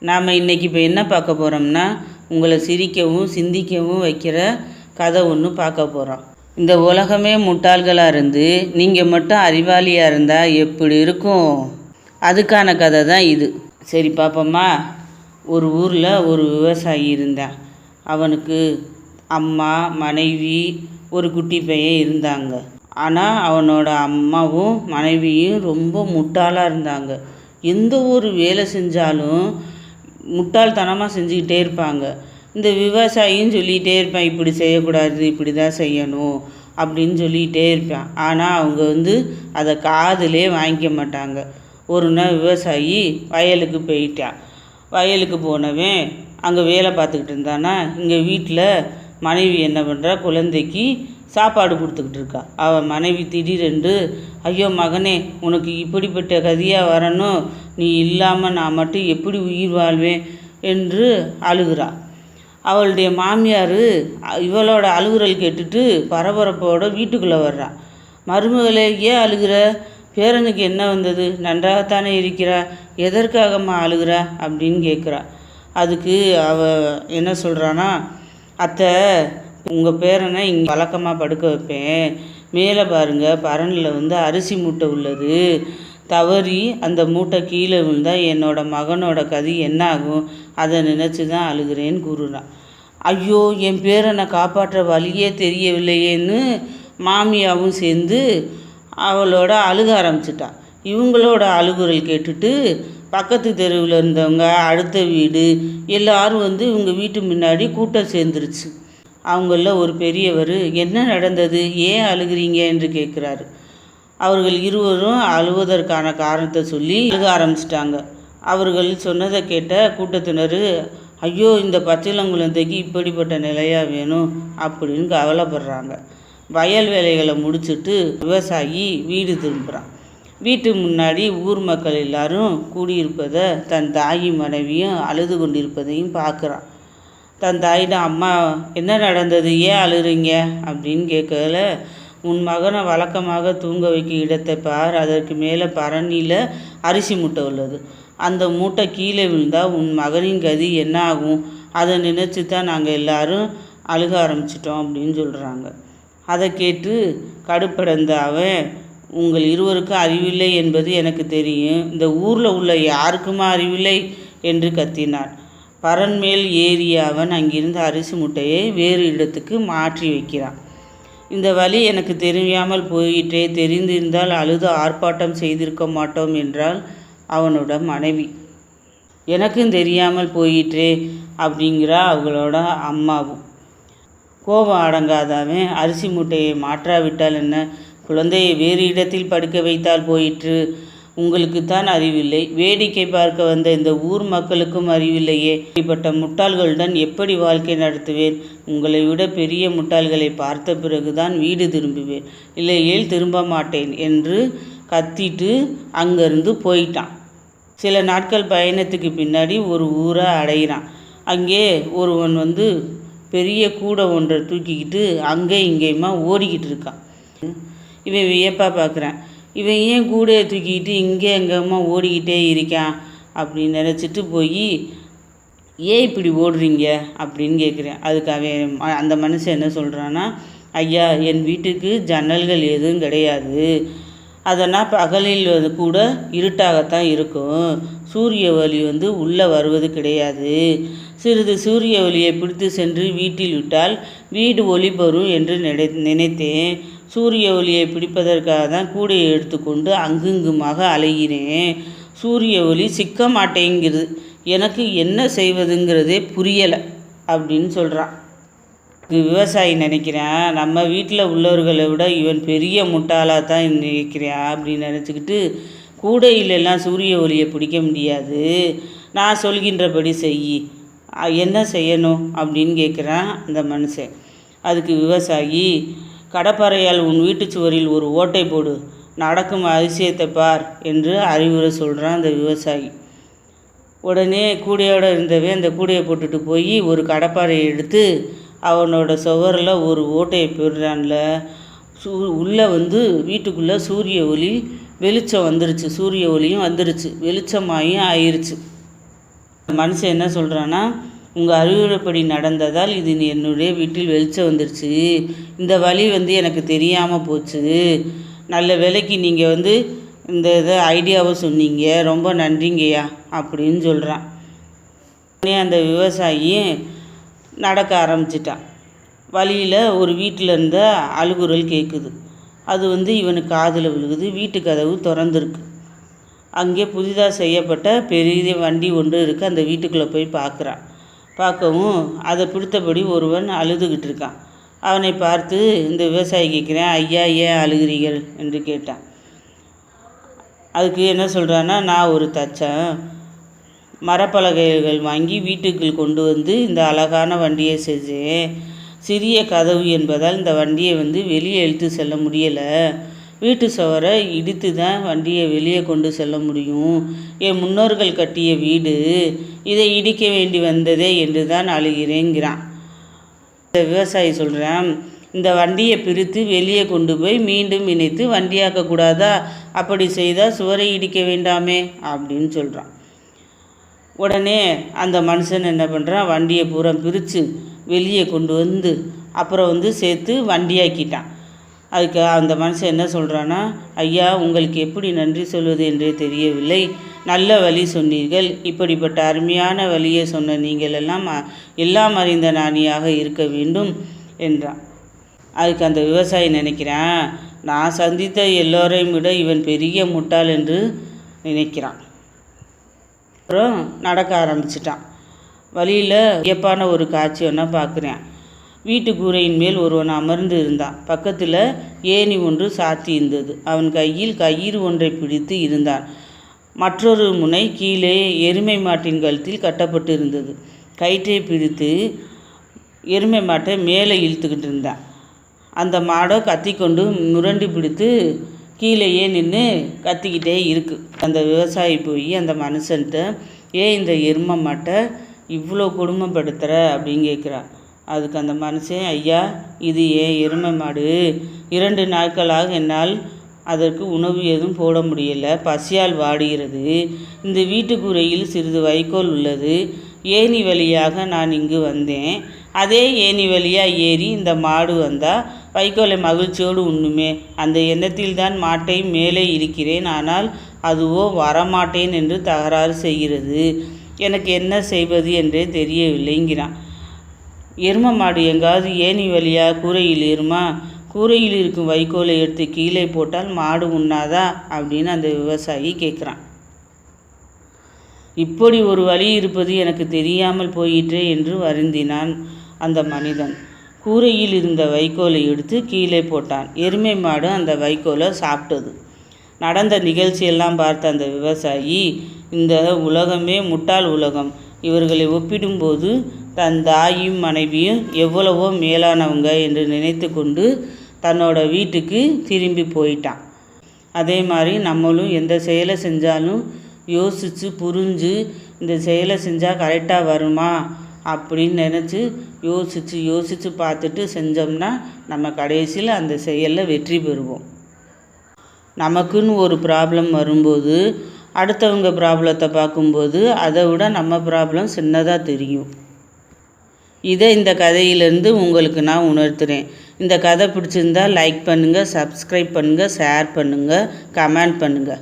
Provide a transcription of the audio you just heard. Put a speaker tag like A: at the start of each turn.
A: நாம் இன்றைக்கி இப்போ என்ன பார்க்க போகிறோம்னா, உங்களை சிரிக்கவும் சிந்திக்கவும் வைக்கிற கதை ஒன்று பார்க்க போகிறோம். இந்த உலகமே முட்டாள்களாக இருந்து நீங்கள் மட்டும் அறிவாளியாக இருந்தால் எப்படி இருக்கும்? அதுக்கான கதை தான் இது. சரி பார்ப்போம்மா. ஒரு ஊரில் ஒரு விவசாயி இருந்தான். அவனுக்கு அம்மா, மனைவி, ஒரு குட்டி பையன் இருந்தாங்க. ஆனால் அவனோட அம்மாவும் மனைவியும் ரொம்ப முட்டாளாக இருந்தாங்க. எந்த ஒரு வேலை செஞ்சாலும் முட்டாள்தனமாக செஞ்சுக்கிட்டே இருப்பாங்க. இந்த விவசாயியும் சொல்லிகிட்டே இருப்பான், இப்படி செய்யக்கூடாது, இப்படி தான் செய்யணும் அப்படின்னு சொல்லிகிட்டே இருப்பான். ஆனால் அவங்க அதை காதிலே வாங்கிக்க மாட்டாங்க. ஒரு நாள் விவசாயி வயலுக்கு போயிட்டான். வயலுக்கு போனவன் அங்கே வேலை பார்த்துக்கிட்டு இருந்தானா, இங்கே வீட்டில் மனைவி என்ன பண்ணுறா, குழந்தைக்கு சாப்பாடு கொடுத்துக்கிட்டு இருக்கா. அவன் மனைவி திடீரென்று, ஐயோ மகனே, உனக்கு இப்படிப்பட்ட கதியாக வரணும், நீ இல்லாமல் நான் மட்டும் எப்படி உயிர் வாழ்வேன் என்று அழுகிறா. அவளுடைய மாமியார் இவளோட அழுகுறல் கேட்டுட்டு பரபரப்போட வீட்டுக்குள்ளே வர்றா. மருமகளே, ஏன் அழுகிற? பேரனுக்கு என்ன வந்தது? நன்றாகத்தானே இருக்கிறா, எதற்காகம்மா அழுகிறா அப்படின்னு கேட்குறா. அதுக்கு அவள் என்ன சொல்கிறான்னா, அத்தை, உங்கள் பேரனை இங்கே வழக்கமாக படுக்க வைப்பேன், மேலே பாருங்கள் பரனில் அரிசி மூட்டை உள்ளது, தவறி அந்த மூட்டை கீழே விழுந்தால் என்னோட மகனோட கதி என்ன ஆகும், அதை நினச்சி தான் அழுகிறேன்னு கூறுறான். ஐயோ, என் பேரனை காப்பாற்ற வழியே தெரியவில்லையேன்னு மாமியாவும் சேர்ந்து அவளோட அழுக ஆரம்பிச்சிட்டான். இவங்களோட அழுகுறல் கேட்டுட்டு பக்கத்து தெருவில் இருந்தவங்க, அடுத்த வீடு எல்லாரும் இவங்க வீட்டு முன்னாடி கூட்டம் சேர்ந்துருச்சு. அவங்களில் ஒரு பெரியவர், என்ன நடந்தது, ஏன் அழுகிறீங்க என்று கேட்குறாரு. அவர்கள் இருவரும் அழுவதற்கான காரணத்தை சொல்லி அழுக ஆரம்பிச்சிட்டாங்க. அவர்கள் சொன்னதை கேட்ட கூட்டத்தினர், ஐயோ, இந்த பச்சிளங்குழந்தைக்கு இப்படிப்பட்ட நிலையாக வேணும் அப்படின்னு கவலைப்படுறாங்க. வயல் வேலைகளை முடிச்சுட்டு விவசாயி வீடு திரும்புகிறான். வீட்டு முன்னாடி ஊர் மக்கள் எல்லாரும் கூடியிருப்பதை, தன் தாயும் மனைவியும் அழுது கொண்டிருப்பதையும் பார்க்குறான். தன் தாயிடம், அம்மா, என்ன நடந்தது, ஏன் அழுறீங்க அப்படின்னு கேட்கல. உன் மகனை வழக்கமாக தூங்க வைக்கும் இடத்தை பார், அதற்கு மேலே பரணியில் அரிசி மூட்டை உள்ளது, அந்த மூட்டை கீழே விழுந்தால் உன் மகனின் கதி என்ன ஆகும், அதை நினச்சி தான் நாங்கள் எல்லாரும் அழுக ஆரம்பிச்சிட்டோம் அப்படின்னு சொல்கிறாங்க. அதை கேட்டு கடுப்படைந்த அவன், உங்கள் இருவருக்கும் அறிவில்லை என்பது எனக்கு தெரியும், இந்த ஊரில் உள்ள யாருக்குமா அறிவில்லை என்று கத்தினான். பரன் மேல் ஏறிய அவன் அங்கிருந்த அரிசி மூட்டையை வேறு இடத்துக்கு மாற்றி வைக்கிறான். இந்த வழி எனக்கு தெரியாமல் போயிட்டே, தெரிந்திருந்தால் அழுது ஆர்ப்பாட்டம் செய்திருக்க மாட்டோம் என்றால் அவனோட மனைவி. எனக்கும் தெரியாமல் போயிட்டே அப்படிங்கிறா அவங்களோட அம்மாவும். கோபம் அடங்காதவன், அரிசி மூட்டையை மாற்றாவிட்டால் என்ன, குழந்தையை வேறு இடத்தில் படுக்க வைத்தால் போயிற்று, உங்களுக்குத்தான் அறிவில்லை, வேடிக்கை பார்க்க வந்த இந்த ஊர் மக்களுக்கும் அறிவில்லையே, இப்படிப்பட்ட முட்டாள்களுடன் எப்படி வாழ்க்கை நடத்துவேன், உங்களை விட பெரிய முட்டாள்களை பார்த்த பிறகுதான் வீடு திரும்புவேன், இல்லையேல் திரும்ப மாட்டேன் என்று கத்திட்டு அங்கேருந்து போயிட்டான். சில நாட்கள் பயணத்துக்கு பின்னாடி ஒரு ஊரை அடைகிறான். அங்கே ஒருவன் பெரிய கூடை ஒன்றை தூக்கிக்கிட்டு அங்கே இங்கேயுமா ஓடிக்கிட்டு இருக்கான். இவன் வியப்பாக பார்க்குறான். இவன் ஏன் கூடையை தூக்கிக்கிட்டு இங்கே எங்கேம்மா ஓடிக்கிட்டே இருக்கான் அப்படின்னு நினச்சிட்டு போய், ஏன் இப்படி ஓடுறீங்க அப்படின்னு கேட்குறேன். அதுக்கு அவன் அந்த மனுஷன் என்ன சொல்கிறான்னா, ஐயா, என் வீட்டுக்கு ஜன்னல்கள் எதுவும் கிடையாது, அதனால் பகலில் கூட இருட்டாகத்தான் இருக்கும், சூரிய ஒளி உள்ளே வருவது கிடையாது, சிறிது சூரிய ஒளியை பிடித்து சென்று வீட்டில் விட்டால் வீடு ஒளி பெறும் என்று நினைத்தேன், சூரிய ஒளியை பிடிப்பதற்காக தான் கூடையை எடுத்துக்கொண்டு அங்குங்குமாக அலைகிறேன், சூரிய ஒளி சிக்க மாட்டேங்கிறது, எனக்கு என்ன செய்வதுங்கிறதே புரியலை அப்படின்னு சொல்கிறான். விவசாயி நினைக்கிறேன், நம்ம வீட்டில் உள்ளவர்களை விட இவன் பெரிய முட்டாளாக தான் நினைக்கிறேன் அப்படின்னு நினச்சிக்கிட்டு, கூடையிலெல்லாம் சூரிய ஒளியை பிடிக்க முடியாது, நான் சொல்கின்றபடி செய், என்ன செய்யணும் அப்படின்னு கேட்குறான் அந்த மனுஷன். அதுக்கு விவசாயி, கடப்பாறையால் உன் வீட்டு சுவரில் ஒரு ஓட்டை போடு, நடக்கும் அதிசயத்தை பார் என்று அறிவுரை சொல்கிறான் அந்த விவசாயி. உடனே கூடையோடு இருந்தவன் அந்த கூடையை போட்டுட்டு போய் ஒரு கடப்பாறையை எடுத்து அவனோட சுவரில் ஒரு ஓட்டையை போடுறான்ல, உள்ளே வீட்டுக்குள்ளே சூரிய ஒளி வெளிச்சம் வந்துருச்சு, சூரிய ஒளியும் வந்துருச்சு, வெளிச்சமாயும் ஆயிடுச்சு. மனுஷன் என்ன சொல்கிறான்னா, உங்கள் அறிவுரைப்படி நடந்ததால் இது என்னுடைய வீட்டில் வெளிச்சம் வந்துருச்சு. இந்த வழி எனக்கு தெரியாமல் போச்சு. நல்ல வேலைக்கு நீங்கள் இந்த இதை ஐடியாவை சொன்னீங்க, ரொம்ப நன்றிங்கய்யா அப்படின்னு சொல்கிறான். உடனே அந்த விவசாயி நடக்க ஆரம்பிச்சிட்டான். வழியில் ஒரு வீட்டில் இருந்த அழுகுரல் கேட்குது. அது இவனுக்கு காதில் விழுகுது. வீட்டு கதவு திறந்துருக்கு. அங்கே புதிதாக செய்யப்பட்ட பெரிய வண்டி ஒன்று இருக்குது. அந்த வீட்டுக்குள்ளே போய் பார்க்கவும் அதை பிடித்தபடி ஒருவன் அழுதுகிட்டு இருக்கான். அவனை பார்த்து இந்த விவசாயி கேட்குறேன், ஐயா ஏன் அழுகிறீர்கள் என்று கேட்டான். அதுக்கு என்ன சொல்கிறான்னா, நான் ஒரு தச்சன், மரப்பலகைகள் வாங்கி வீட்டுக்குள் கொண்டு இந்த அழகான வண்டியை செஞ்சேன். சிறிய கதவு என்பதால் இந்த வண்டியை வெளியே இழுத்து செல்ல முடியலை. வீட்டு சுவரை இடித்து தான் வண்டியை வெளியே கொண்டு செல்ல முடியும். என் முன்னோர்கள் கட்டிய வீடு, இதை இடிக்க வேண்டி வந்ததே என்று தான் அழுகிறேங்கிறான். இந்த விவசாயி சொல்கிறான், இந்த வண்டியை பிரித்து வெளியே கொண்டு போய் மீண்டும் இணைத்து வண்டியாக்கக்கூடாதா? அப்படி செய்தால் சுவரை இடிக்க வேண்டாமே அப்படின்னு சொல்கிறான். உடனே அந்த மனுஷன் என்ன பண்ணுறான், வண்டியை பூரா பிரித்து வெளியே கொண்டு அப்புறம் சேர்த்து வண்டியாக்கிட்டான். அதுக்கு அந்த மனுஷன் என்ன சொல்கிறான்னா, ஐயா உங்களுக்கு எப்படி நன்றி சொல்வது என்றே தெரியவில்லை. நல்ல வழி சொன்னீர்கள். இப்படிப்பட்ட அருமையான வழியை சொன்ன நீங்கள் எல்லாம் அறிந்த ஞானியாக இருக்க வேண்டும் என்றான். அதுக்கு அந்த விவசாயி நினைக்கிறான், நான் சந்தித்த எல்லோரையும் விட இவன் பெரிய முட்டாள் என்று நினைக்கிறான். அப்புறம் நடக்க ஆரம்பிச்சிட்டான். வழியில் வியப்பான ஒரு காட்சி ஒன்றா பார்க்குறேன். வீட்டு கூரையின் மேல் ஒருவன் அமர்ந்து இருந்தான். பக்கத்தில் ஏணி ஒன்று சாத்தி இருந்தது. அவன் கையில் கயிறு ஒன்றை பிடித்து இருந்தான். மற்றொரு முனை கீழே எருமை மாட்டின் கழுத்தில் கட்டப்பட்டு இருந்தது. கயிற்றை பிடித்து எருமை மாட்டை மேலே இழுத்துக்கிட்டு இருந்தான். அந்த மாடை கத்திக்கொண்டு முரண்டு பிடித்து கீழேயே நின்று கத்திக்கிட்டே இருக்கு. அந்த விவசாயி போய் அந்த மனுஷன்கிட்ட, ஏன் இந்த எருமை மாட்டை இவ்வளோ கொடுமைப்படுத்துகிற அப்படின்னு கேட்குறான். அதுக்கு அந்த மனுஷன், ஐயா இது ஏன் எருமை மாடு, 2 நாட்களாக என்னால் அதற்கு உணவு எதுவும் போட முடியலை, பசியால் வாடுகிறது. இந்த வீட்டுக்குறையில் சிறிது வைக்கோல் உள்ளது. ஏணி வழியாக நான் இங்கு வந்தேன். அதே ஏணி வழியாக ஏறி இந்த மாடு வந்தால் வைக்கோலை மகிழ்ச்சியோடு உண்ணுமே. அந்த எண்ணத்தில் தான் மாட்டை மேலே இருக்கிறேன். ஆனால் அதுவோ வரமாட்டேன் என்று தகராறு செய்கிறது. எனக்கு என்ன செய்வது என்றே தெரியவில்லைங்கிறான். எருமை மாடு எங்காவது ஏணி வழியாக கூரையில் ஏறுமா? கூரையில் இருக்கும் வைக்கோலை எடுத்து கீழே போட்டால் மாடு உண்ணாதா அப்படின்னு அந்த விவசாயி கேட்குறான். இப்படி ஒரு வழி இருப்பது எனக்கு தெரியாமல் போயிற்றே என்று வருந்தினான் அந்த மனிதன். கூரையில் இருந்த வைக்கோலை எடுத்து கீழே போட்டான். எருமை மாடு அந்த வைக்கோலை சாப்பிட்டது. நடந்த நிகழ்ச்சியெல்லாம் பார்த்த அந்த விவசாயி, இந்த உலகமே முட்டாள் உலகம். இவர்களை ஒப்பிடும்போது தன் தாயும் மனைவியும் எவ்வளவோ மேலானவங்க என்று நினைத்து கொண்டு தன்னோட வீட்டுக்கு திரும்பி போயிட்டான். அதே மாதிரி நம்மளும் எந்த செயலை செஞ்சாலும் யோசித்து புரிஞ்சு இந்த செயலை செஞ்சால் கரெக்டாக வருமா அப்படின்னு நினச்சி யோசித்து பார்த்துட்டு செஞ்சோம்னா நம்ம கடைசியில் அந்த செயலில் வெற்றி பெறுவோம். நமக்குன்னு ஒரு ப்ராப்ளம் வரும்போது அடுத்தவங்க ப்ராப்ளத்தை பார்க்கும்போது அதை விட நம்ம ப்ராப்ளம் சின்னதாக தெரியும். இதை இந்த கதையிலேருந்து உங்களுக்கு நான் உணர்த்துகிறேன். இந்த கதை பிடிச்சிருந்தால் லைக் பண்ணுங்கள், சப்ஸ்கிரைப் பண்ணுங்கள், ஷேர் பண்ணுங்கள், கமெண்ட் பண்ணுங்கள்.